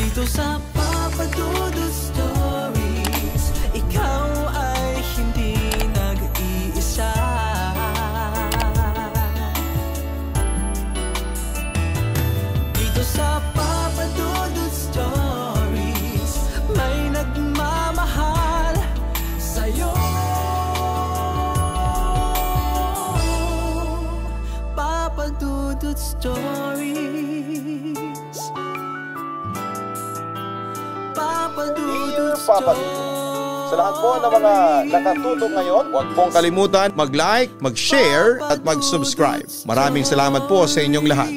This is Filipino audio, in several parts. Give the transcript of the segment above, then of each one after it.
Dito sa Papa Dudut Stories, ikaw ay hindi nag-iisa. Dito sa Papa Dudut Stories, may nagmamahal sa'yo. Papa Dudut Stories. Dear Papa Dudut, sa lahat po ng mga nakatutok ngayon, huwag pong kalimutan mag-like, mag-share at mag-subscribe. Maraming salamat po sa inyong lahat.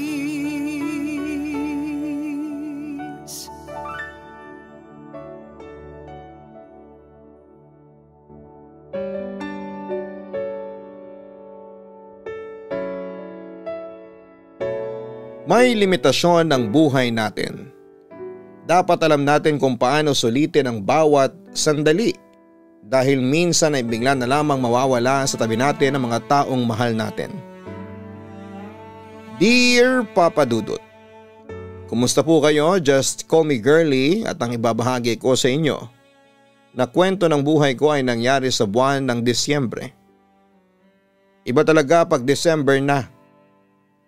May limitasyon ng buhay natin. Dapat alam natin kung paano sulitin ang bawat sandali dahil minsan ay bigla na lamang mawawala sa tabi natin ang mga taong mahal natin. Dear Papa Dudut, kumusta po kayo? Just call me Girly at ang ibabahagi ko sa inyo na kwento ng buhay ko ay nangyari sa buwan ng Disyembre. Iba talaga pag December na.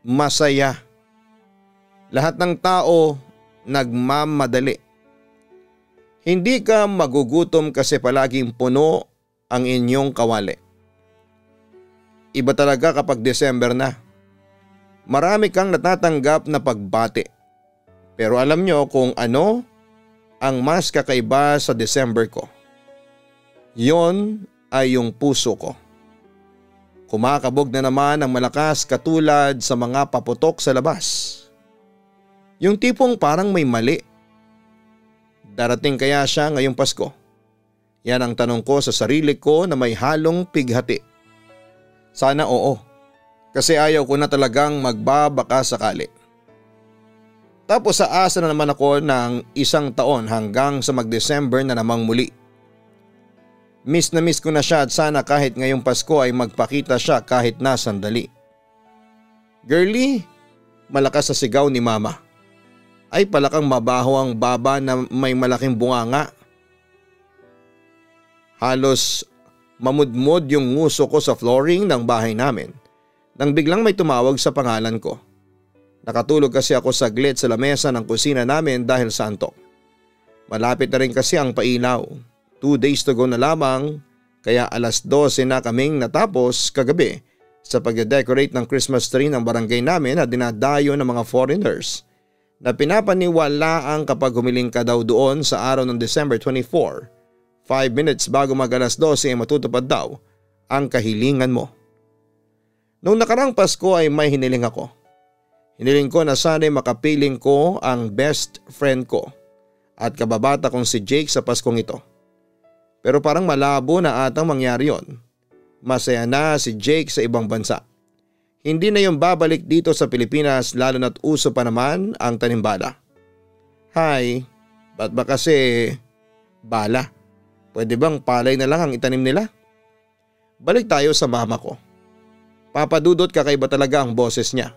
Masaya. Lahat ng tao nagmamadali. Hindi ka magugutom kasi palaging puno ang inyong kawali. Iba talaga kapag December na. Marami kang natatanggap na pagbati. Pero alam nyo kung ano ang mas kakaiba sa December ko. Yon ay yung puso ko. Kumakabog na naman ang malakas katulad sa mga paputok sa labas. Yung tipong parang may mali. Darating kaya siya ngayong Pasko? Yan ang tanong ko sa sarili ko na may halong pighati. Sana oo, kasi ayaw ko na talagang magbabaka sakali. Tapos sa asa na naman ako ng isang taon hanggang sa mag-December na namang muli. Miss na miss ko na siya at sana kahit ngayong Pasko ay magpakita siya kahit na sandali. Girly, malakas sa sigaw ni Mama. Ay palakang mabaho ang baba na may malaking bunganga. Halos mamudmod yung nguso ko sa flooring ng bahay namin nang biglang may tumawag sa pangalan ko. Nakatulog kasi ako saglit sa lamesa ng kusina namin dahil sa antok. Malapit na rin kasi ang pailaw. 2 days to go na lamang kaya alas 12 na kaming natapos kagabi sa pagde-decorate ng Christmas tree ng barangay namin na dinadayo ng mga foreigners na pinapaniwalaan kapag humiling ka daw doon sa araw ng December 24, 5 minutes bago mag-alas 12 ay matutupad daw ang kahilingan mo. Noong nakarang Pasko ay may hiniling ako. Hiniling ko na sana'y makapiling ko ang best friend ko at kababata kong si Jake sa Paskong ito. Pero parang malabo na atang mangyari yon. Masaya na si Jake sa ibang bansa. Hindi na yung babalik dito sa Pilipinas lalo na't uso pa naman ang tanimbala. Hay, ba't ba kasi bala? Pwede bang palay na lang ang itanim nila? Balik tayo sa mama ko. Papa Dudut, kakaiba talaga ang boses niya.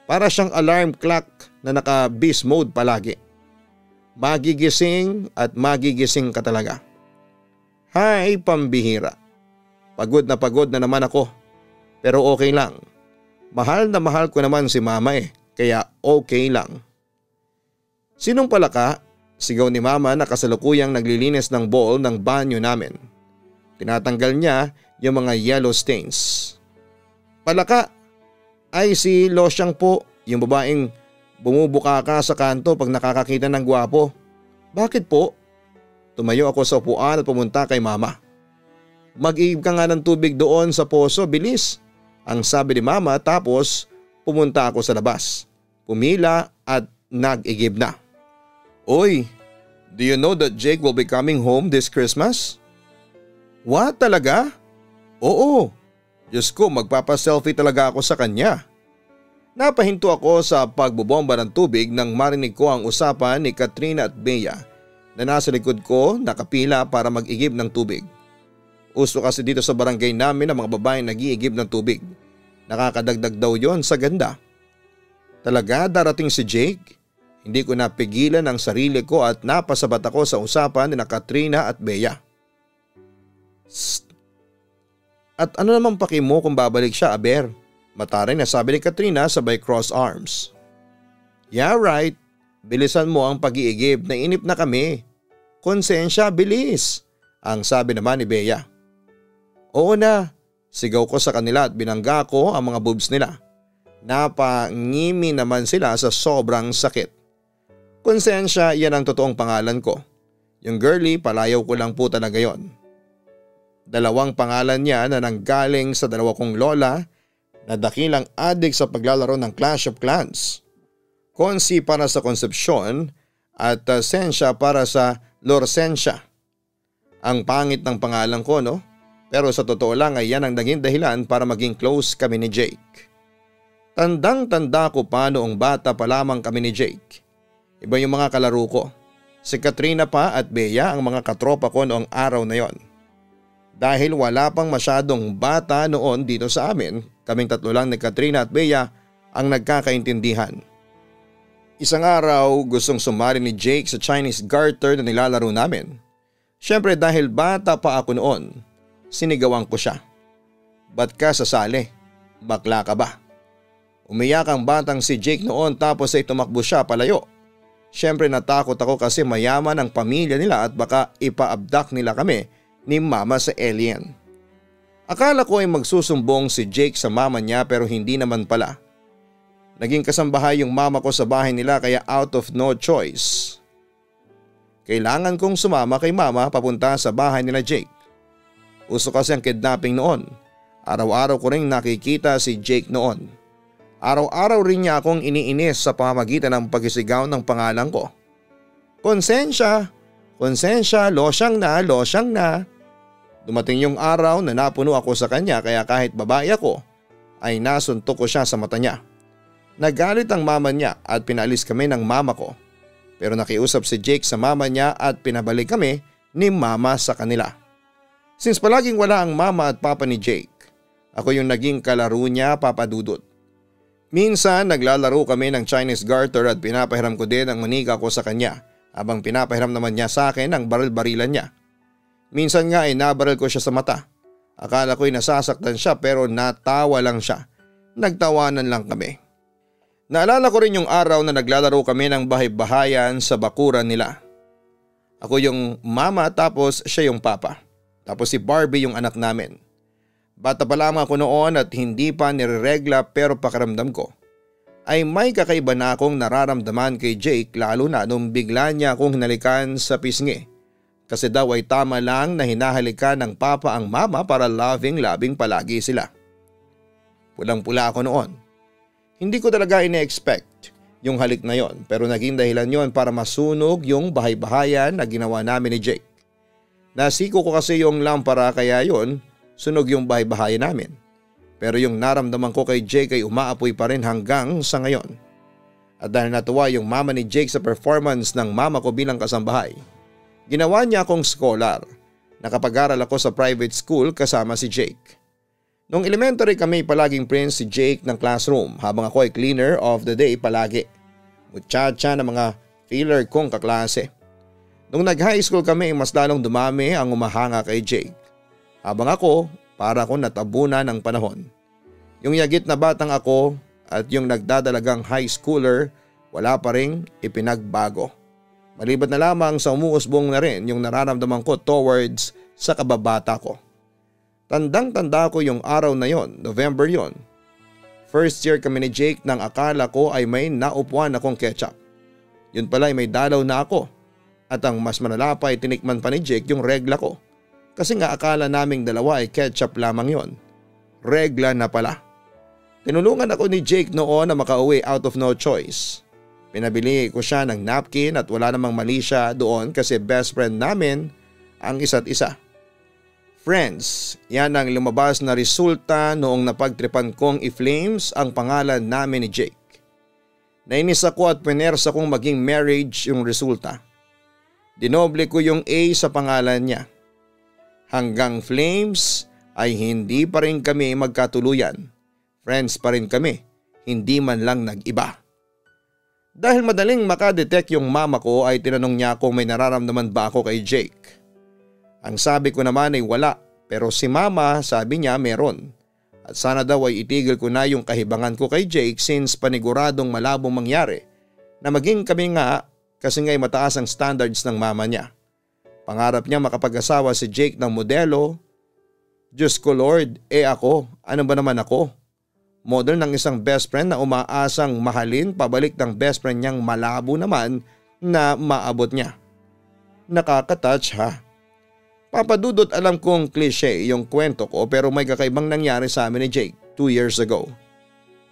Para siyang alarm clock na naka-beast mode palagi. Magigising at magigising ka talaga. Hay, pambihira. Pagod na naman ako. Pero okay lang. Mahal na mahal ko naman si Mama kaya okay lang. Sinong palaka? Sigaw ni Mama na kasalukuyang naglilinis ng bowl ng banyo namin. Tinatanggal niya yung mga yellow stains. Palaka? Ay si Losyang po, yung babaeng bumubuka ka sa kanto pag nakakakita ng gwapo. Bakit po? Tumayo ako sa upuan at pumunta kay Mama. Mag-iib ka nga ng tubig doon sa poso, bilis. Ang sabi ni Mama tapos pumunta ako sa labas. Pumila at nag-igib na. Oy, do you know that Jake will be coming home this Christmas? What, talaga? Oo. Diyos ko, magpapaselfie talaga ako sa kanya. Napahinto ako sa pagbobomba ng tubig nang marinig ko ang usapan ni Katrina at Bea na nasa likod ko nakapila para mag-igib ng tubig. Uso kasi dito sa barangay namin ang mga babaeng nag-iigib ng tubig. Nakakadagdag daw yon sa ganda. Talaga darating si Jake? Hindi ko napigilan ang sarili ko at napasabat ako sa usapan ni Katrina at Bea. Psst. At ano naman paki mo kung babalik siya, Aber? Mataray na sabi ni Katrina sabay cross arms. Yeah right, bilisan mo ang pag-iigib, nainip na kami. Konsensya, bilis, ang sabi naman ni Bea. Oo na, sigaw ko sa kanila at binangga ko ang mga boobs nila. Napangimi naman sila sa sobrang sakit. Konsensya, yan ang totoong pangalan ko. Yung girly, palayaw ko lang po talaga yon. Dalawang pangalan niya na nanggaling sa dalawa kong lola na dakilang adik sa paglalaro ng Clash of Clans. Konsi para sa konsepsyon at Sensya para sa Lorsensya. Ang pangit ng pangalan ko, no? Pero sa totoo lang ay yan ang naging dahilan para maging close kami ni Jake. Tandang-tanda ko pa noong bata pa lamang kami ni Jake. Iba yung mga kalaro ko. Si Katrina pa at Bea ang mga katropa ko noong araw na yon. Dahil wala pang masyadong bata noon dito sa amin, kaming tatlo lang ni Katrina at Bea ang nagkakaintindihan. Isang araw gustong sumali ni Jake sa Chinese garter na nilalaro namin. Siyempre dahil bata pa ako noon, sinigawan ko siya. Ba't ka sasali? Bakla ka ba? Umiyak ang batang si Jake noon tapos ay tumakbo siya palayo. Siyempre natakot ako kasi mayaman ang pamilya nila at baka ipa-abduct nila kami ni mama sa alien. Akala ko ay magsusumbong si Jake sa mama niya pero hindi naman pala. Naging kasambahay yung mama ko sa bahay nila kaya out of no choice. Kailangan kong sumama kay mama papunta sa bahay nila Jake. Uso kasi ang kidnapping noon. Araw-araw ko rin nakikita si Jake noon. Araw-araw rin niya akong iniinis sa pamamagitan ng pagisigaw ng pangalan ko. Konsensya! Konsensya! Losyang na! Losyang na! Dumating yung araw na napuno ako sa kanya kaya kahit babae ako ay nasuntok ko siya sa mata niya. Nagalit ang mama niya at pinalis kami ng mama ko. Pero nakiusap si Jake sa mama niya at pinabalik kami ni mama sa kanila. Since palaging wala ang mama at papa ni Jake, ako yung naging kalaro niya, Papa Dudut. Minsan naglalaro kami ng Chinese garter at pinapahiram ko din ang manika ko sa kanya habang pinapahiram naman niya sa akin ang baril-barilan niya. Minsan nga ay nabaril ko siya sa mata. Akala ko'y nasasaktan siya pero natawa lang siya. Nagtawanan lang kami. Naalala ko rin yung araw na naglalaro kami ng bahay-bahayan sa bakuran nila. Ako yung mama tapos siya yung papa. Tapos si Barbie yung anak namin. Bata pa lamang ako noon at hindi pa nireregla pero pakiramdam ko ay may kakaiba na akong nararamdaman kay Jake lalo na nung bigla niya akong hinalikan sa pisngi. Kasi daw ay tama lang na hinahalikan ng papa ang mama para loving-loving palagi sila. Pulang-pula ako noon. Hindi ko talaga ine-expect yung halik na yon pero naging dahilan yon para masunog yung bahay-bahayan na ginawa namin ni Jake. Nasiko ko kasi yung lampara kaya yon sunog yung bahay-bahayan namin. Pero yung naramdaman ko kay Jake ay umaapoy pa rin hanggang sa ngayon. At dahil natuwa yung mama ni Jake sa performance ng mama ko bilang kasambahay, ginawa niya akong scholar. Nakapag-aral ako sa private school kasama si Jake. Nung elementary kami palaging prince si Jake ng classroom habang ako ay cleaner of the day palagi. Muchacha na mga filler kong kaklase. Nung nag-high school kami mas lalong dumami ang umahanga kay Jake. Habang ako para akong natabunan ng panahon. Yung yagit na batang ako at yung nagdadalagang high schooler wala pa ring ipinagbago. Maliban na lamang sa umuusbong na rin yung nararamdaman ko towards sa kababata ko. Tandang-tanda ko yung araw na yon, November yon. First year kami ni Jake nang akala ko ay may naupuan akong ketchup. Yun pala ay may dalaw na ako. At ang mas malala pa ay tinikman pa ni Jake yung regla ko. Kasi nga akala naming dalawa ay ketchup lamang yon. Regla na pala. Tinulungan ako ni Jake noon na makauwi out of no choice. Pinabili ko siya ng napkin at wala namang mali siya doon kasi best friend namin ang isa't isa. Friends, yan ang lumabas na resulta noong napagtripan kong i-flames ang pangalan namin ni Jake. Nainis ako at pinersa kong maging marriage yung resulta. Dinoble ko yung A sa pangalan niya. Hanggang flames ay hindi pa rin kami magkatuluyan. Friends pa rin kami, hindi man lang nag-iba. Dahil madaling makadetect yung mama ko ay tinanong niya kung may nararamdaman ba ako kay Jake. Ang sabi ko naman ay wala, pero si mama sabi niya meron. At sana daw ay itigil ko na yung kahibangan ko kay Jake since paniguradong malabong mangyari na maging kami nga kasi nga'y mataas ang standards ng mama niya. Pangarap niya makapag-asawa si Jake ng modelo. Diyos ko Lord, ako, ano ba naman ako? Model ng isang best friend na umaasang mahalin pabalik ng best friend niyang malabo naman na maabot niya. Nakaka-touch ha. Papadudot alam kong cliche yung kwento ko pero may kakaibang nangyari sa amin ni Jake 2 years ago.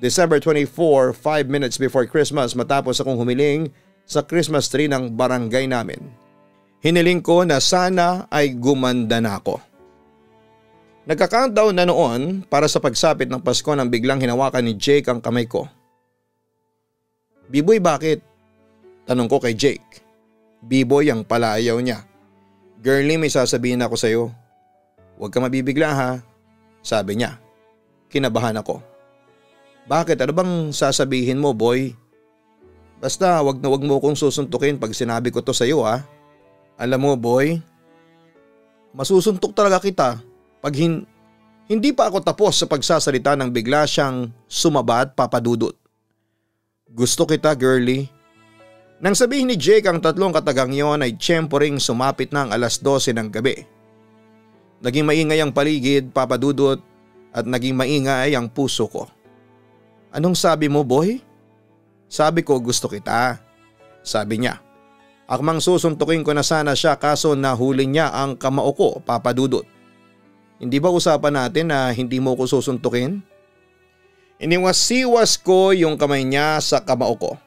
December 24, 5 minutes before Christmas matapos akong humiling sa Christmas tree ng barangay namin. Hiniling ko na sana ay gumanda na ako. Nagka-countdown na noon para sa pagsapit ng Pasko nang biglang hinawakan ni Jake ang kamay ko. Biboy bakit? Tanong ko kay Jake. Biboy ang palayaw niya. Girlie, may sasabihin ako sa iyo. Huwag ka mabibigla ha, sabi niya. Kinabahan ako. Bakit? Ano bang sasabihin mo boy? Basta wag na wag mo kong susuntukin pag sinabi ko to sa iyo ha. Alam mo boy, masusuntok talaga kita. Pag hindi pa ako tapos sa pagsasalita nang bigla siyang sumabat papadudot. Gusto kita girlie. Nang sabihin ni Jake ang tatlong katagang yon ay tiyempo ring sumapit na ang 12:00 ng gabi. Naging maingay ang paligid papadudot at naging maingay ang puso ko. Anong sabi mo boy? Sabi ko gusto kita. Sabi niya. Akmang susuntukin ko na sana siya kaso nahuli niya ang kamao ko papadudot. Hindi ba usapan natin na hindi mo ko susuntukin? Iniwas-siwas ko yung kamay niya sa kamao ko.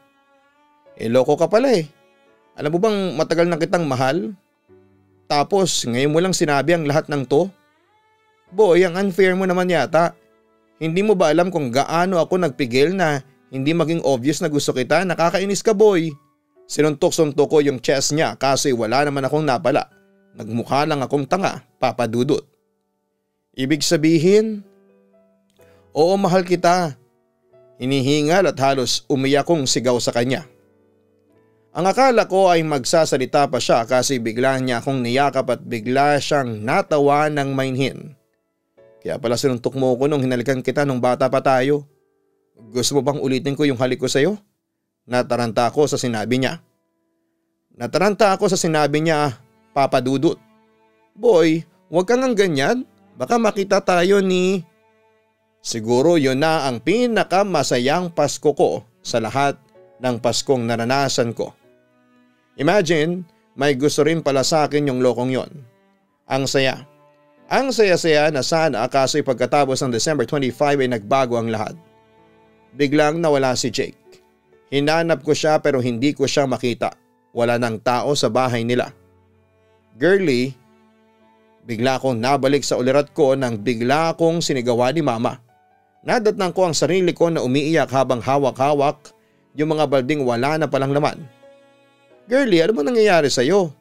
Loko ka pala eh. Alam mo bang matagal na kitang mahal? Tapos ngayon mo lang sinabi ang lahat ng to? Boy, ang unfair mo naman yata. Hindi mo ba alam kung gaano ako nagpigil na hindi maging obvious na gusto kita? Nakakainis ka boy. Sinuntok-suntok ko yung chest niya kasi wala naman akong napala. Nagmukha lang akong tanga, papadudot. Ibig sabihin, oo mahal kita. Hinihingal at halos umiyak kong sigaw sa kanya. Ang akala ko ay magsasalita pa siya kasi bigla niya akong niyakap at bigla siyang natawa ng mainhin. Kaya pala sinuntok mo ko nung hinalikan kita nung bata pa tayo. Gusto mo bang ulitin ko yung halik ko sa'yo? Nataranta ako sa sinabi niya. Papadudot. Boy, huwag kang ang ganyan. Baka makita tayo ni… Siguro yun na ang pinakamasayang Pasko ko sa lahat ng Paskong naranasan ko. Imagine, may gusto rin pala sa akin yung lokong yon. Ang saya. Ang saya-saya na sana kaso'y pagkatapos ng December 25 ay nagbago ang lahat. Biglang nawala si Jake. Hinanap ko siya pero hindi ko siya makita. Wala nang tao sa bahay nila. Girlie, bigla akong nabalik sa ulirat ko nang bigla akong sinigawa ni mama. Nadatnan ko ang sarili ko na umiiyak habang hawak-hawak yung mga balding wala na palang laman. Girlie, ano ba nangyayari sa'yo?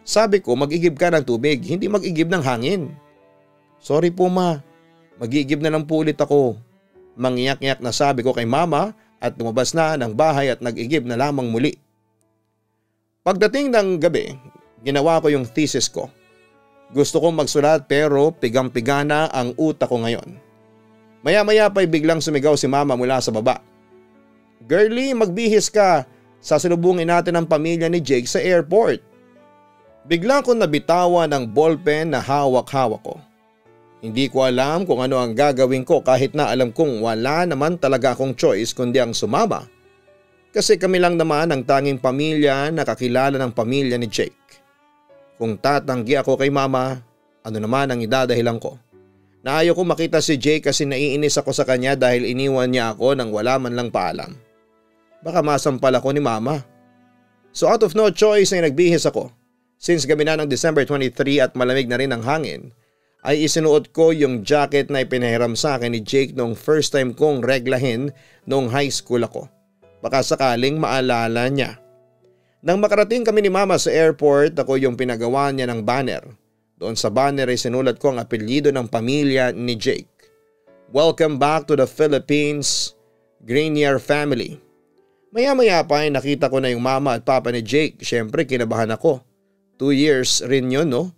Sabi ko mag-igib ka ng tubig, hindi mag-igib ng hangin. Sorry po ma, mag-igib na lang po ulit ako. Mangiyak-iyak na sabi ko kay mama at lumabas na ng bahay at nag-igib na lamang muli. Pagdating ng gabi, ginawa ko yung thesis ko. Gusto kong magsulat pero pigang-piga na ang utak ko ngayon. Maya-maya pa'y biglang sumigaw si mama mula sa baba. Girlie, magbihis ka. Sasalubungin natin ang pamilya ni Jake sa airport. Bigla ko nabitawan ng ballpen na hawak-hawak ko. Hindi ko alam kung ano ang gagawin ko kahit na alam kong wala naman talaga akong choice kundi ang sumama. Kasi kami lang naman ang tanging pamilya na kakilala ng pamilya ni Jake. Kung tatanggi ako kay mama, ano naman ang idadahilan ko? Na ayaw ko makita si Jake kasi naiinis ako sa kanya dahil iniwan niya ako nang wala man lang paalam. Baka masampal ako ni mama. So out of no choice ay nagbihis ako. Since gabi na ng December 23 at malamig na rin ang hangin, ay isinuot ko yung jacket na ipinahiram sa akin ni Jake noong first time kong reglahin noong high school ako. Baka sakaling maalala niya. Nang makarating kami ni mama sa airport, ako yung pinagawa niya ng banner. Doon sa banner ay sinulat ko ang apelyido ng pamilya ni Jake. Welcome back to the Philippines, Grenier family. Maya-maya pa ay nakita ko na yung mama at papa ni Jake. Siyempre kinabahan ako. 2 years rin yun, no?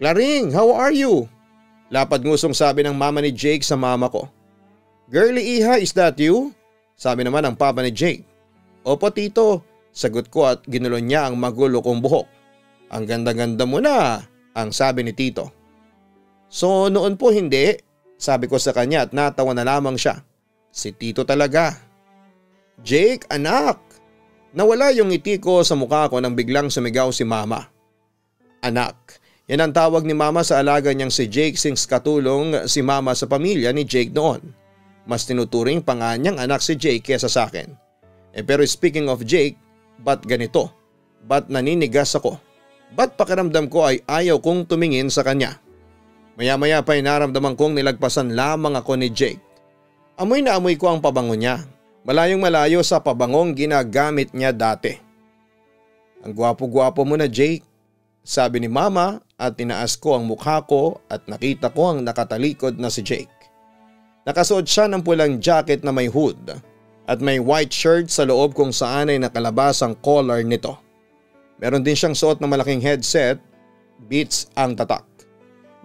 Claring, how are you? Lapad ngusong sabi ng mama ni Jake sa mama ko. Girlie iha, is that you? Sabi naman ng papa ni Jake. Opo tito, sagot ko at ginulon niya ang magulo kong buhok. Ang ganda-ganda mo na, ang sabi ni tito. So noon po hindi, sabi ko sa kanya at natawa na lamang siya. Si tito talaga. Jake, anak! Nawala yung ngiti ko sa mukha ko nang biglang sumigaw si mama. Anak, yan ang tawag ni mama sa alaga niyang si Jake since katulong si mama sa pamilya ni Jake noon. Mas tinuturing pa nga niyang anak si Jake kesa sa akin. Pero speaking of Jake, ba't ganito? Ba't naninigas ako? Ba't pakiramdam ko ay ayaw kong tumingin sa kanya? Maya-maya pa ay naramdaman kong nilagpasan lamang ako ni Jake. Amoy na amoy ko ang pabango niya. Malayong malayo sa pabangong ginagamit niya dati. Ang gwapo-gwapo mo na Jake, sabi ni mama at tinaas ko ang mukha ko at nakita ko ang nakatalikod na si Jake. Nakasuot siya ng pulang jacket na may hood at may white shirt sa loob kung saan ay nakalabas ang collar nito. Meron din siyang suot na malaking headset, Beats ang tatak.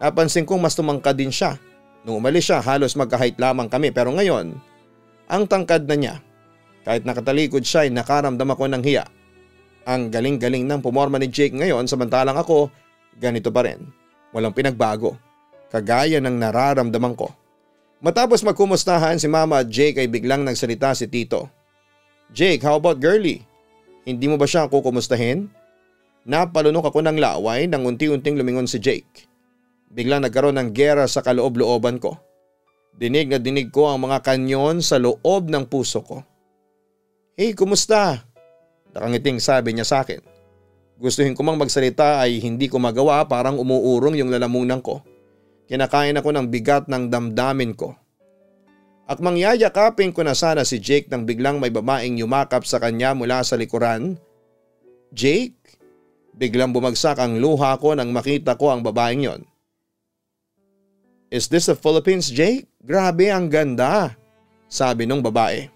Napansin kong mas tumangkad din siya. Nung umalis siya halos magka-height lamang kami pero ngayon, ang tangkad na niya. Kahit nakatalikod siya ay nakaramdam ako ng hiya. Ang galing-galing ng pumorma ni Jake ngayon samantalang ako ganito pa rin. Walang pinagbago. Kagaya ng nararamdaman ko. Matapos magkumustahan si mama at Jake ay biglang nagsalita si tito. Jake, how about Girlie? Hindi mo ba siya kukumustahin? Napalunok ako ng laway nang unti-unting lumingon si Jake. Biglang nagkaroon ng gera sa kaloob-looban ko. Dinig na dinig ko ang mga kanyon sa loob ng puso ko. Hey, kumusta? Nakangiting sabi niya sa akin. Gustuhin ko mang magsalita ay hindi ko magawa parang umuurong yung lalamunan ko. Kinakain ako ng bigat ng damdamin ko. Akmang yayakapin ko na sana si Jake nang biglang may babaeng yumakap sa kanya mula sa likuran. Jake? Biglang bumagsak ang luha ko nang makita ko ang babaeng yon. Is this the Philippines, Jake? Grabe ang ganda, sabi nung babae.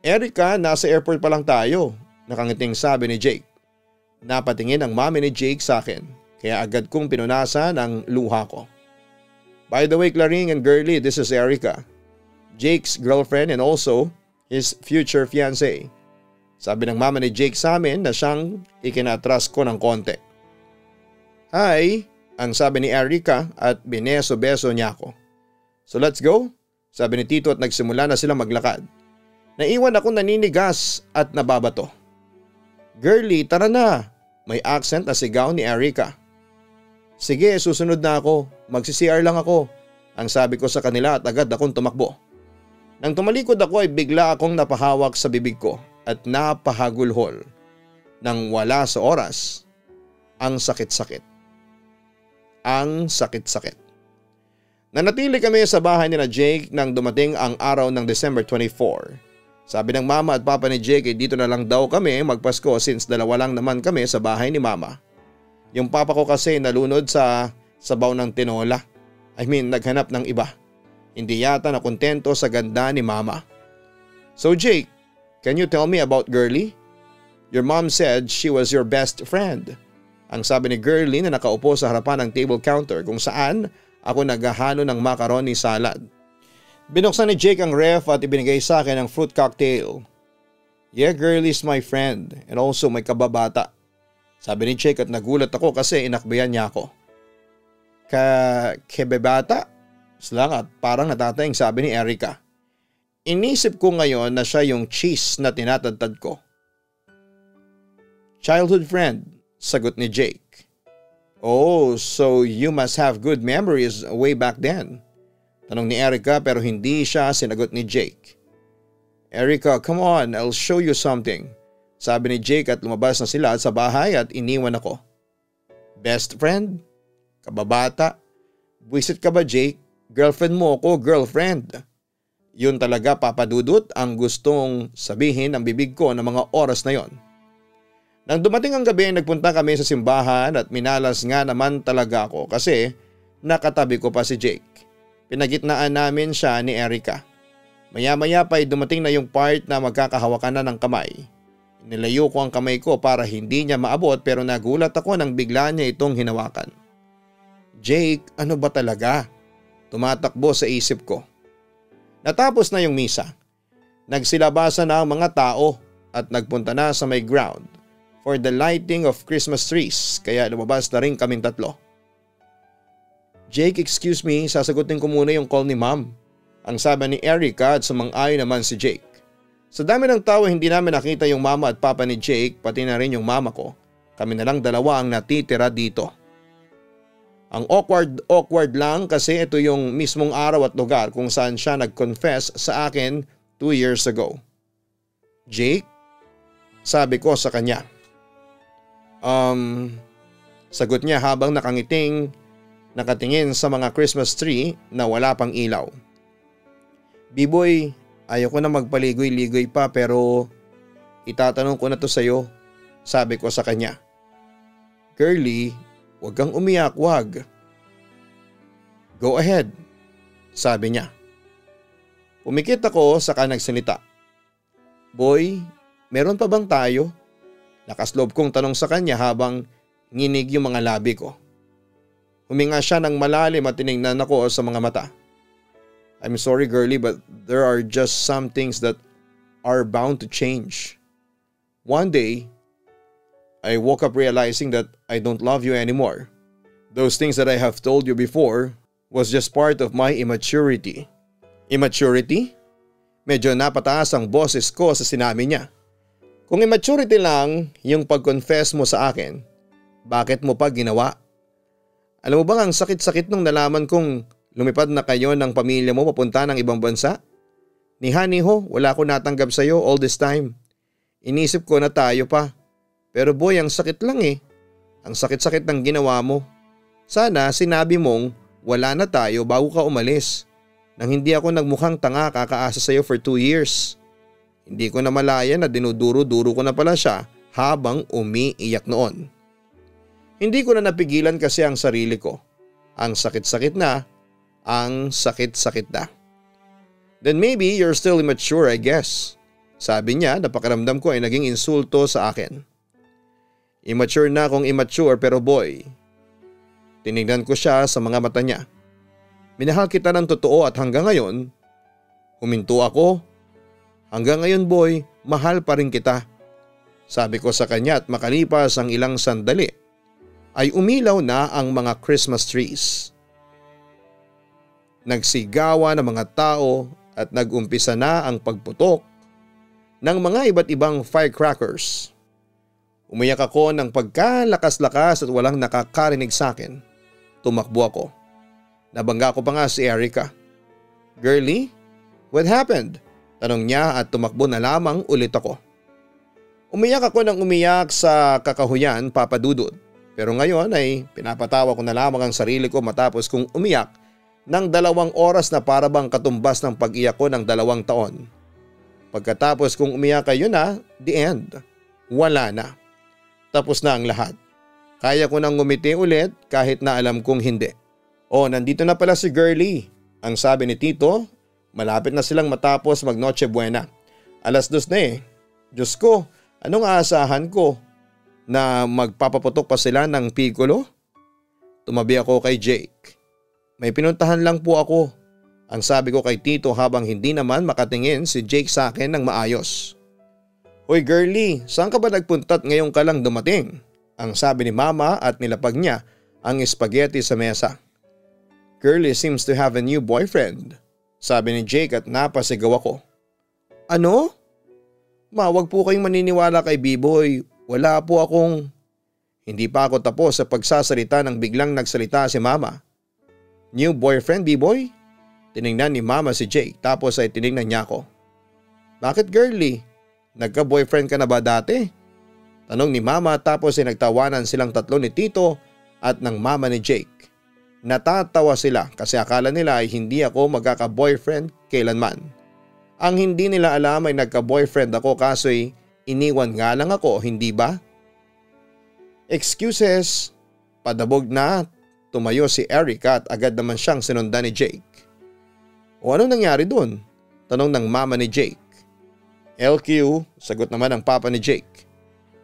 Erica, nasa airport pa lang tayo, nakangiting sabi ni Jake. Napatingin ang mami ni Jake sa akin, kaya agad kong pinunasan ang luha ko. By the way, Claring and Girlie, this is Erica. Jake's girlfriend and also his future fiancé. Sabi ng mama ni Jake sa amin na siyang ikinatras ko ng konti. Hi, ang sabi ni Erica at bineso-beso niya ako. So let's go, sabi ni Tito at nagsimula na silang maglakad. Naiwan akong naninigas at nababato. Girlie, tara na, may accent na sigaw ni Erica. Sige, susunod na ako, magsi-CR lang ako, ang sabi ko sa kanila at agad akong tumakbo. Nang tumalikod ako ay bigla akong napahawak sa bibig ko at napahagulhol. Nang wala sa oras, ang sakit-sakit. Ang sakit-sakit. Nanatili kami sa bahay ni na Jake nang dumating ang araw ng December 24. Sabi ng mama at papa ni Jake ay dito na lang daw kami magpasko since dalawa lang naman kami sa bahay ni mama. Yung papa ko kasi nalunod sa sabaw ng tinola. Naghanap ng iba. Hindi yata nakontento sa ganda ni mama. So Jake, can you tell me about Girlie? Your mom said she was your best friend. Ang sabi ni Girlie na nakaupo sa harapan ng table counter kung saan ako naghahalo ng macaroni salad. Binuksan ni Jake ang ref at ibinigay sa akin ang fruit cocktail. Yeah, Girlie is my friend and also my kababata. Sabi ni Jake at nagulat ako kasi inakbayan niya ako. Kebebata? Slangat parang natatayang sabi ni Erica. Inisip ko ngayon na siya yung cheese na tinatadtad ko. Childhood friend, sagot ni Jake. Oh, so you must have good memories way back then. Tanong ni Erica pero hindi siya sinagot ni Jake. Erica, come on, I'll show you something. Sabi ni Jake at lumabas na sila sa bahay at iniwan ako. Best friend? Kababata? Buisit ka ba Jake? Girlfriend mo ako, girlfriend. Yun talaga papadudot ang gustong sabihin ng bibig ko ng mga oras na yon. Nang dumating ang gabi nagpunta kami sa simbahan at minalas nga naman talaga ako kasi nakatabi ko pa si Jake. Pinagitnaan namin siya ni Erica. Maya-maya pa ay dumating na yung part na magkakahawakan na ng kamay. Nilayo ko ang kamay ko para hindi niya maabot pero nagulat ako nang bigla niya itong hinawakan. Jake, ano ba talaga? Tumatakbo sa isip ko. Natapos na yung misa. Nagsilabasan na ang mga tao at nagpunta na sa may ground for the lighting of Christmas trees kaya lumabas na rin kaming tatlo. Jake, excuse me, sasagutin ko muna yung call ni ma'am. Ang sabi ni Erica at sumang-ayon naman si Jake. Sa dami ng tao hindi namin nakita yung mama at papa ni Jake pati na rin yung mama ko. Kami na lang dalawa ang natitira dito. Ang awkward lang kasi ito yung mismong araw at lugar kung saan siya nag-confess sa akin 2 years ago. Jake? Sabi ko sa kanya. Sagot niya habang nakatingin sa mga Christmas tree na wala pang ilaw. B-boy, ayoko na magpaligoy-ligoy pa pero itatanong ko na to sa'yo, sabi ko sa kanya. Girlie, huwag kang umiyak, wag. Go ahead, sabi niya. Pumikit ako saka nagsalita. Boy, meron pa bang tayo? Lakas loob kong tanong sa kanya habang nginig yung mga labi ko. Huminga siya ng malalim at tinignan ako sa mga mata. I'm sorry girlie but there are just some things that are bound to change. One day, I woke up realizing that I don't love you anymore. Those things that I have told you before was just part of my immaturity. Immaturity? Medyo napataas ang boses ko sa sinabi niya. Kung immaturity lang yung pag-confess mo sa akin, bakit mo pa ginawa? Alam mo bang ang sakit-sakit nung nalaman kong lumipad na kayo ng pamilya mo papunta ng ibang bansa? Ni Honey ho, wala ko natanggap sa iyo all this time. Inisip ko na tayo pa. Pero boy, ang sakit lang eh. Ang sakit-sakit ng ginawa mo. Sana sinabi mong wala na tayo bago ka umalis. Nang hindi ako nagmukhang tanga kakaasa sa iyo for 2 years. Hindi ko na malaya na dinuduro-duro ko na pala siya habang umiiyak noon. Hindi ko na napigilan kasi ang sarili ko. Ang sakit-sakit na. Ang sakit-sakit na. Then maybe you're still immature, I guess. Sabi niya na pakiramdam ko ay naging insulto sa akin. Immature na akong immature pero boy. Tinignan ko siya sa mga mata niya. Minahal kita ng totoo at hanggang ngayon, huminto ako. Hanggang ngayon boy, mahal pa rin kita. Sabi ko sa kanya at makalipas ang ilang sandali, ay umilaw na ang mga Christmas trees. Nagsigawa ng mga tao at nag-umpisa na ang pagputok ng mga iba't ibang firecrackers. Umiyak ako ng pagkalakas-lakas at walang nakakarinig sa akin. Tumakbo ako. Nabangga ko pa nga si Erica. Girlie, what happened? Tanong niya at tumakbo na lamang ulit ako. Umiyak ako ng umiyak sa kakahuyan, Papa Dudut. Pero ngayon ay pinapatawa ko na lamang ang sarili ko matapos kong umiyak ng 2 oras na para bang katumbas ng pag-iyak ko ng 2 taon. Pagkatapos kong umiyak ay yun na, the end. Wala na. Tapos na ang lahat. Kaya ko nang ngumiti ulit kahit na alam kong hindi. Oh, nandito na pala si Girlie. Ang sabi ni Tito, malapit na silang matapos mag Noche Buena. 2:00 na eh. Diyos ko, anong aasahan ko? Na magpapaputok pa sila ng piccolo? Tumabi ako kay Jake. May pinuntahan lang po ako. Ang sabi ko kay Tito habang hindi naman makatingin si Jake sa akin ng maayos. Hoy Girlie, saan ka ba nagpunta't ngayon ka lang dumating? Ang sabi ni Mama at nilapag niya ang spaghetti sa mesa. Girlie seems to have a new boyfriend. Sabi ni Jake at napasigaw ako. Ano? Ma, wag po kayong maniniwala kay B-boy. Wala po akong… Hindi pa ako tapos sa pagsasalita nang biglang nagsalita si Mama. New boyfriend, B-boy? Tinignan ni Mama si Jake tapos ay tinignan niya ako. Bakit Girlie? Nagka-boyfriend ka na ba dati? Tanong ni Mama tapos ay nagtawanan silang tatlo ni Tito at ng Mama ni Jake. Natatawa sila kasi akala nila ay hindi ako magkaka-boyfriend kailanman. Ang hindi nila alam ay nagka-boyfriend ako kaso ay iniwan nga lang ako, hindi ba? Excuses. Padabog na tumayo si Erica at agad naman siyang sinundan ni Jake. O anong nangyari dun? Tanong ng mama ni Jake. LQ, sagot naman ng papa ni Jake.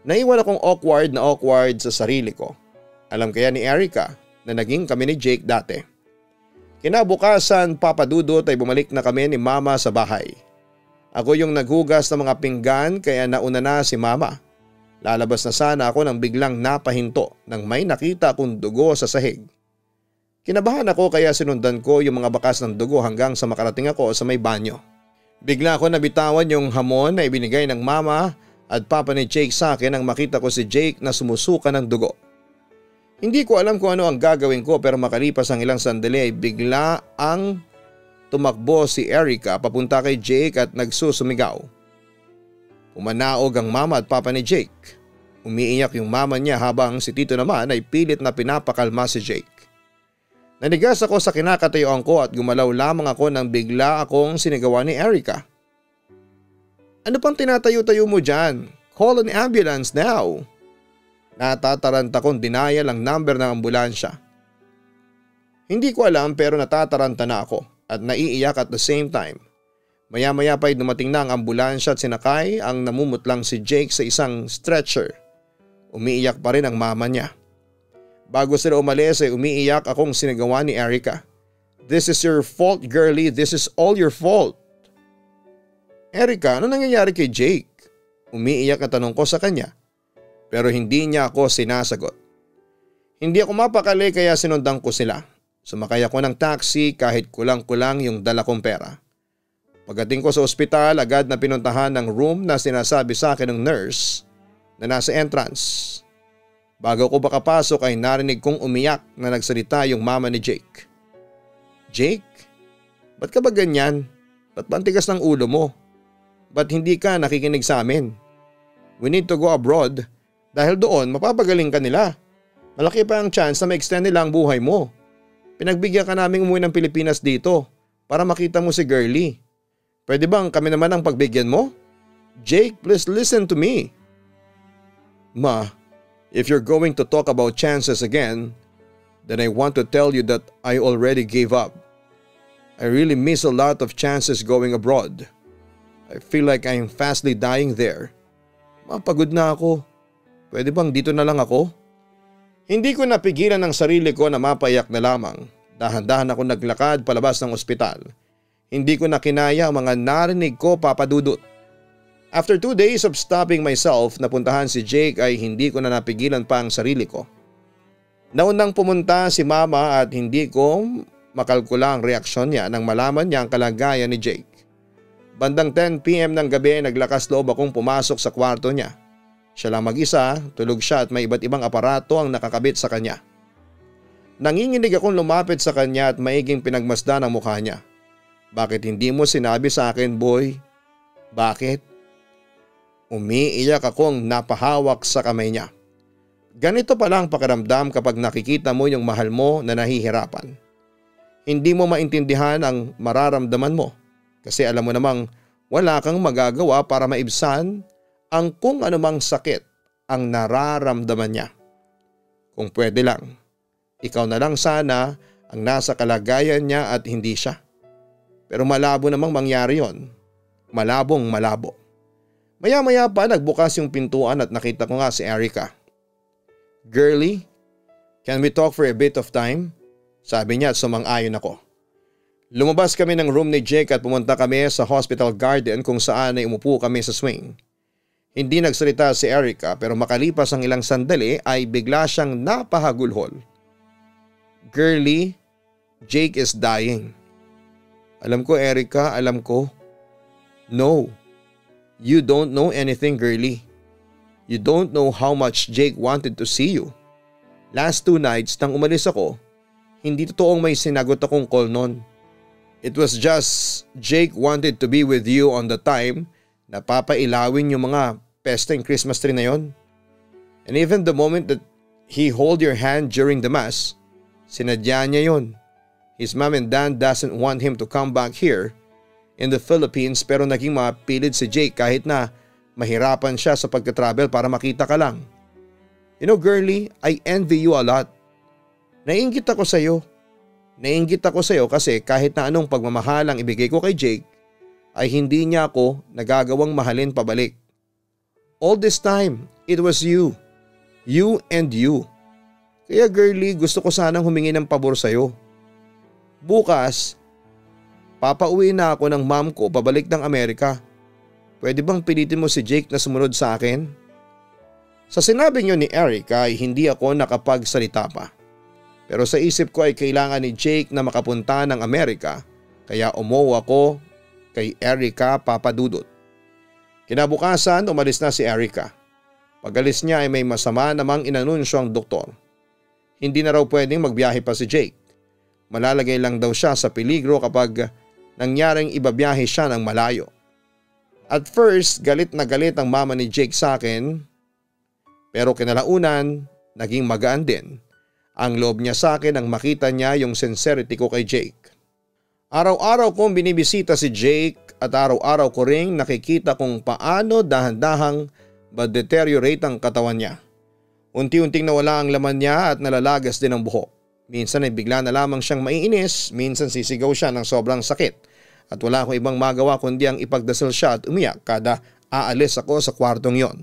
Naiwan akong awkward sa sarili ko. Alam kaya ni Erica na naging kami ni Jake dati. Kinabukasan, Papa Dudut, ay bumalik na kami ni mama sa bahay. Ako yung naghugas ng mga pinggan kaya nauna na si mama. Lalabas na sana ako nang biglang napahinto nang may nakita akong dugo sa sahig. Kinabahan ako kaya sinundan ko yung mga bakas ng dugo hanggang sa makarating ako sa may banyo. Bigla ako nabitawan yung hamon na ibinigay ng mama at papa ni Jake sa akin nang makita ko si Jake na sumusuka ng dugo. Hindi ko alam kung ano ang gagawin ko pero makalipas ang ilang sandali ay bigla ang tumakbo si Erica papunta kay Jake at nagsusumigaw. Pumanaog ang mama at papa ni Jake. Umiiyak yung mama niya habang si Tito naman ay pilit na pinapakalma si Jake. Nanigas ako sa kinakatayuan ko at gumalaw lamang ako nang bigla akong sinigawan ni Erica. Ano pang tinatayo-tayo mo dyan? Call an ambulance now. Natataranta kong dinaya lang number ng ambulansya. Hindi ko alam pero natataranta na ako at naiiyak at the same time. Maya-maya pa'y dumating na ang ambulansya at sinakay ang namumutlang si Jake sa isang stretcher. Umiiyak pa rin ang mama niya. Bago sila umalis ay umiiyak akong sinagawa ni Erica. This is your fault, girlie. This is all your fault. Erica, ano nangyayari kay Jake? Umiiyak na tanong ko sa kanya. Pero hindi niya ako sinasagot. Hindi ako mapakali kaya sinundan ko sila. Sumakay ako ng taxi kahit kulang-kulang yung dala kong pera. Pagdating ko sa ospital, agad na pinuntahan ng room na sinasabi sa akin ng nurse na nasa entrance. Bago ko makapasok ay narinig kong umiyak na nagsalita yung mama ni Jake. Jake, ba't ka ba ganyan? Ba't bantigas ng ulo mo? Ba't hindi ka nakikinig sa amin? We need to go abroad. Dahil doon mapapagaling ka nila. Malaki pa ang chance na ma-extend nila ang buhay mo. Pinagbigyan ka naming umuwi ng Pilipinas dito para makita mo si girlie. Pwede bang kami naman ang pagbigyan mo? Jake, please listen to me. Ma, if you're going to talk about chances again, then I want to tell you that I already gave up. I really miss a lot of chances going abroad. I feel like I'm fastly dying there. Mapagod na ako. Pwede bang dito na lang ako? Hindi ko napigilan ang sarili ko na mapaiyak na lamang. Dahan-dahan ako naglakad palabas ng ospital. Hindi ko na kinaya ang mga narinig ko, Papa Dudut. After 2 days of stopping myself na puntahan si Jake ay hindi ko na napigilan pa ang sarili ko. Naunang pumunta si Mama at hindi ko makalkula ang reaksyon niya nang malaman niya ang kalagayan ni Jake. Bandang 10 PM ng gabi naglakas loob akong pumasok sa kwarto niya. Siya lang mag-isa, tulog siya at may iba't ibang aparato ang nakakabit sa kanya. Nanginginig akong lumapit sa kanya at maiging pinagmasdan ang mukha niya. Bakit hindi mo sinabi sa akin, boy? Bakit? Umiiyak akong napahawak sa kamay niya. Ganito pala ang pakiramdam kapag nakikita mo yung mahal mo na nahihirapan. Hindi mo maintindihan ang mararamdaman mo kasi alam mo namang wala kang magagawa para maibsan ang kung anumang sakit ang nararamdaman niya. Kung pwede lang, ikaw na lang sana ang nasa kalagayan niya at hindi siya. Pero malabo namang mangyari yon. Malabong malabo. Maya-maya pa nagbukas yung pintuan at nakita ko nga si Erica. Girlie, can we talk for a bit of time? Sabi niya at sumang-ayon ako. Lumabas kami ng room ni Jake at pumunta kami sa hospital garden kung saan ay umupo kami sa swing. Hindi nagsalita si Erica pero makalipas ang ilang sandali ay bigla siyang napahagulhol. Girlie, Jake is dying. Alam ko Erica, alam ko. No, you don't know anything, girlie. You don't know how much Jake wanted to see you. Last 2 nights nang umalis ako, hindi totoong may sinagot akong call nun. It was just Jake wanted to be with you on the time na papailawin yung mga pesteng Christmas tree na yon. And even the moment that he hold your hand during the mass, sinadya niya yon. His mom and dad doesn't want him to come back here in the Philippines pero naging mapilit si Jake kahit na mahirapan siya sa pagka-travel para makita ka lang. You know girlie, I envy you a lot. Naiinggit ako sa iyo. Naiinggit ako sa iyo kasi kahit na anong pagmamahal ang ibigay ko kay Jake, ay hindi niya ako nagagawang mahalin pabalik. All this time, it was you. You and you. Kaya girlie, gusto ko sanang humingi ng pabor sa'yo. Bukas, papauwi na ako ng mom ko pabalik ng Amerika. Pwede bang pilitin mo si Jake na sumunod sa akin? Sa sinabi niyo ni Erica ay hindi ako nakapagsalita pa. Pero sa isip ko ay kailangan ni Jake na makapunta ng Amerika kaya umuwi ako kay Erica papadudot. Kinabukasan umalis na si Erica. Pag-alis niya ay may masama namang inanunsyo ang doktor. Hindi na raw pwedeng magbiyahe pa si Jake. Malalagay lang daw siya sa peligro kapag nangyaring ibabiyahe siya ng malayo. At first, galit na galit ang mama ni Jake sa akin. Pero kinalaunan, naging magaan din. Ang loob niya sa akin nang makita niya yung sincerity ko kay Jake. Araw-araw kong binibisita si Jake at araw-araw ko ring nakikita kung paano dahan-dahang ma-deteriorate ang katawan niya. Unti-unting nawala ang laman niya at nalalagas din ang buhok. Minsan ay bigla na lamang siyang maiinis, minsan sisigaw siya ng sobrang sakit. At wala akong ibang magawa kundi ang ipagdasal siya at umiyak kada aalis ako sa kwartong yon.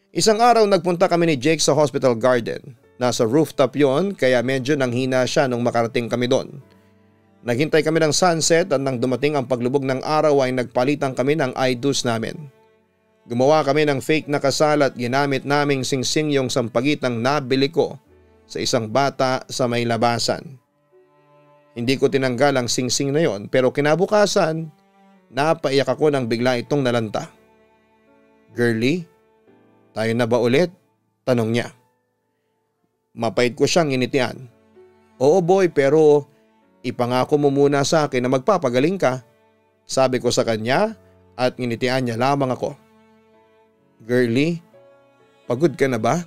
Isang araw nagpunta kami ni Jake sa hospital garden. Nasa rooftop yon kaya medyo nanghina siya nung makarating kami doon. Naghintay kami ng sunset at nang dumating ang paglubog ng araw ay nagpalitan kami ng I-dos namin. Gumawa kami ng fake na kasal at ginamit naming singsing yung sampagitang nabili ko sa isang bata sa may labasan. Hindi ko tinanggal ang singsing na yon pero kinabukasan napaiyak ako nang bigla itong nalanta. Girlie, tayo na ba ulit? Tanong niya. Mapait ko siyang initian. Oo boy, pero ipangako mo muna sa akin na magpapagaling ka. Sabi ko sa kanya at initian niya lamang ako. Girlie, pagod ka na ba?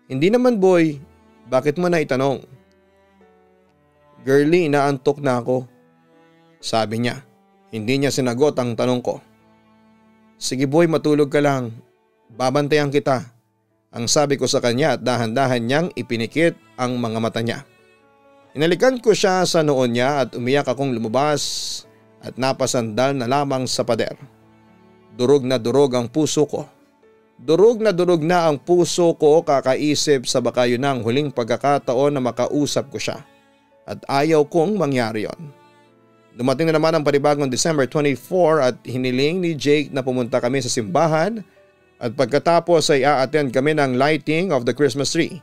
Hindi naman boy, bakit mo na itanong? Girlie, inaantok na ako. Sabi niya, hindi niya sinagot ang tanong ko. Sige boy, matulog ka lang. Babantayan kita. Ang sabi ko sa kanya at dahan-dahan niyang ipinikit ang mga mata niya. Inalikan ko siya sa noon niya at umiyak akong lumabas at napasandal na lamang sa pader. Durog na durog ang puso ko. Durog na ang puso ko kakaisip sa baka yun ang huling pagkakataon na makausap ko siya. At ayaw kong mangyari yon. Dumating na naman ang panibagong December 24 at hiniling ni Jake na pumunta kami sa simbahan at pagkatapos ay a-attend kami ng lighting of the Christmas tree.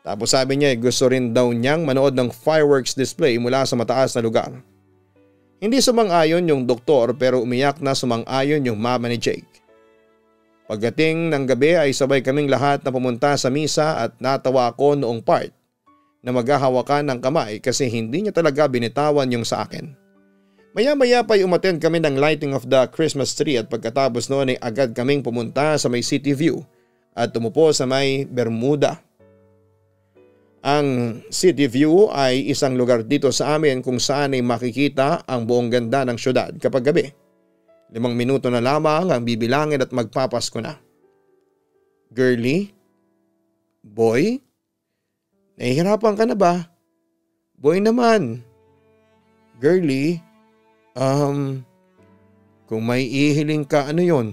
Tapos sabi niya ay gusto rin daw niyang manood ng fireworks display mula sa mataas na lugar. Hindi sumang-ayon yung doktor pero umiyak na sumang-ayon yung mama ni Jake. Pagdating ng gabi ay sabay kaming lahat na pumunta sa misa at natawa ako noong part na maghahawakan ng kamay kasi hindi niya talaga binitawan yung sa akin. Maya-maya pa ay umattend kami ng lighting of the Christmas tree at pagkatapos noon ay agad kaming pumunta sa may city view at tumupo sa may Bermuda. Ang city view ay isang lugar dito sa amin kung saan ay makikita ang buong ganda ng syudad kapag gabi. 5 minuto na lamang ang bibilangin at magpapasko na. Girlie? Boy? Nahihirapan ka na ba? Boy naman. Girlie? Kung may ihiling ka ano yon?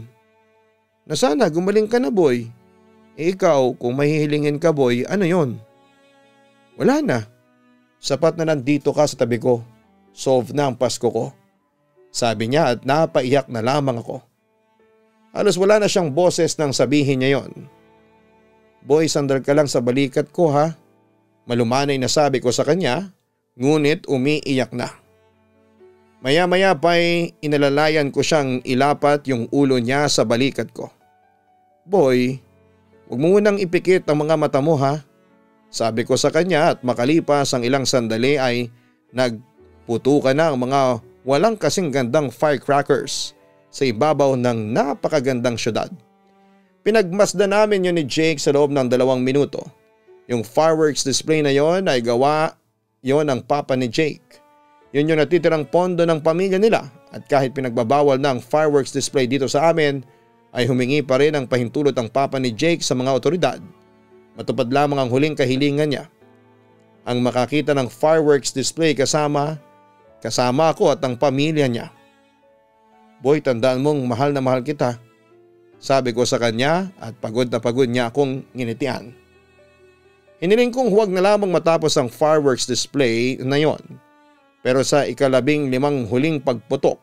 Na sana gumaling ka na boy. Ikaw kung may hihilingin ka boy ano yon? Wala na. Sapat na nandito ka sa tabi ko. Solve na ang Pasko ko. Sabi niya at napaiyak na lamang ako. Halos wala na siyang boses nang sabihin niya yon. Boy, sandal ka lang sa balikat ko ha. Malumanay na sabi ko sa kanya, ngunit umiiyak na. Maya-maya pa'y inalalayan ko siyang ilapat yung ulo niya sa balikat ko. Boy, huwag mo munang ipikit ang mga mata mo ha. Sabi ko sa kanya at makalipas ang ilang sandali ay nagputukan na ang mga walang kasing gandang firecrackers sa ibabaw ng napakagandang syudad. Pinagmasdan namin yun ni Jake sa loob ng 2 minuto. Yung fireworks display na yon ay gawa yon ng papa ni Jake. Yun yung natitirang pondo ng pamilya nila at kahit pinagbabawal na ang fireworks display dito sa amin ay humingi pa rin ang pahintulot ang papa ni Jake sa mga otoridad. Matupad lamang ang huling kahilingan niya. Ang makakita ng fireworks display kasama ako at ang pamilya niya. Boy, tandaan mong mahal na mahal kita. Sabi ko sa kanya at pagod na pagod niya akong nginitian. Hiniling kong huwag na lamang matapos ang fireworks display na yon. Pero sa 15 huling pagputok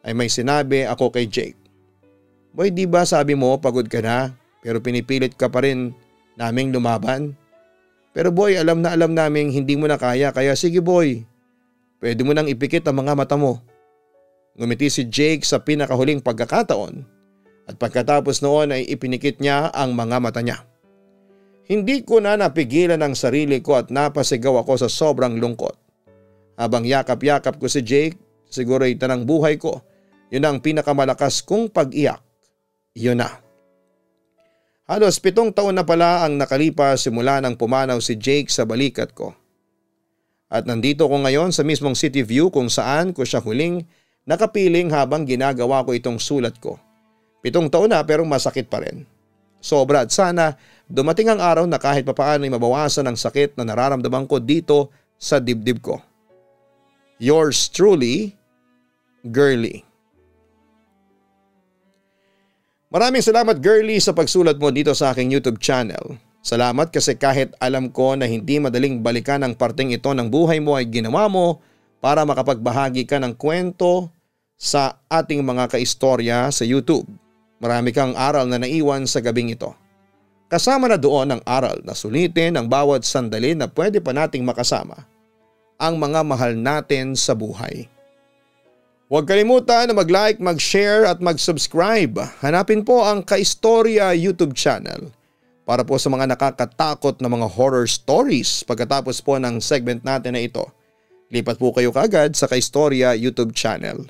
ay may sinabi ako kay Jake. Boy, di ba sabi mo pagod ka na pero pinipilit ka pa rin naming lumaban? Pero boy, alam na alam naming hindi mo na kaya kaya sige boy. Pwede mo nang ipikit ang mga mata mo. Ngumiti si Jake sa pinakahuling pagkakataon at pagkatapos noon ay ipinikit niya ang mga mata niya. Hindi ko na napigilan ang sarili ko at napasigaw ako sa sobrang lungkot. Habang yakap-yakap ko si Jake, siguro ito ng buhay ko. Yun ang pinakamalakas kong pag-iyak. Yun na. Halos 7 taon na pala ang nakalipas simula nang pumanaw si Jake sa balikat ko. At nandito ko ngayon sa mismong City View kung saan ko siya huling nakapiling habang ginagawa ko itong sulat ko. 7 taon na pero masakit pa rin. Sobra at sana dumating ang araw na kahit papaano ay mabawasan ang sakit na nararamdaman ko dito sa dibdib ko. Yours truly, Girly. Maraming salamat Girly sa pagsulat mo dito sa aking YouTube channel. Salamat kasi kahit alam ko na hindi madaling balikan ang parteng ito ng buhay mo ay ginawa mo para makapagbahagi ka ng kwento sa ating mga kaistorya sa YouTube. Marami kang aral na naiwan sa gabing ito. Kasama na doon ang aral na sulitin ang bawat sandali na pwede pa nating makasama ang mga mahal natin sa buhay. Huwag kalimutan na mag-like, mag-share at mag-subscribe. Hanapin po ang Kaistorya YouTube channel para po sa mga nakakatakot na mga horror stories. Pagkatapos po ng segment natin na ito, lipat po kayo kaagad sa Kaistorya YouTube channel.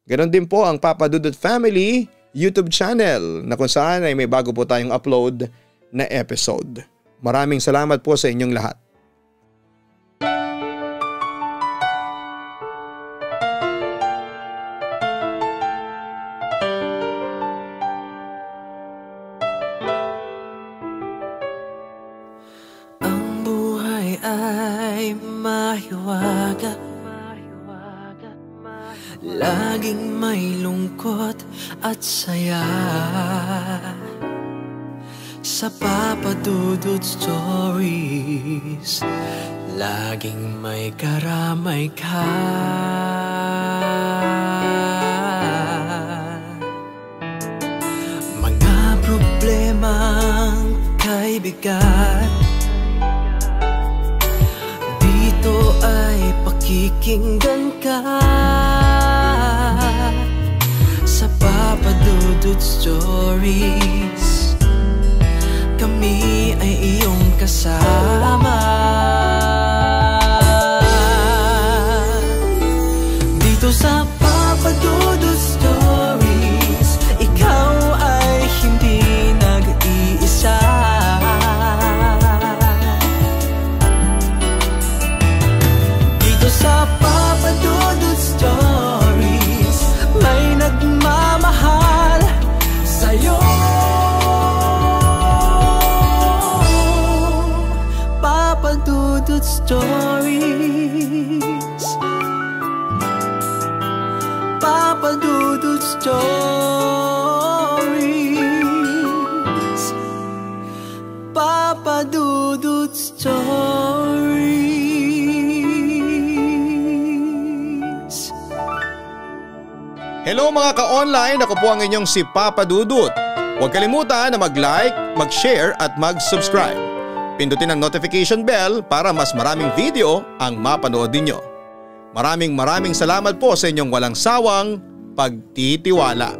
Ganon din po ang Papa Dudut Family YouTube channel na kung saan ay may bago po tayong upload na episode. Maraming salamat po sa inyong lahat. Laging may lungkot at saya sa Papa Dudut Stories. Laging may karamay ka. Mga problemang kay bigat, dito ay pakikinggan ka. Sa Papa Dudut Stories, kami ay iyong kasama. Dito sa Papa Dudut Stories, ikaw ay hindi nag-iisa. Dito sa Papa Dudut Stories, may nagmamahal sa'yo. Papa Dudut Stories, Papa Dudut Stories, Papa Dudut Stories. Hello mga ka-online, ako po ang inyong si Papa Dudut. Huwag kalimutan na mag-like, mag-share at mag-subscribe. Pindutin ang notification bell para mas maraming video ang mapanood ninyo. Maraming salamat po sa inyong walang sawang pagtitiwala.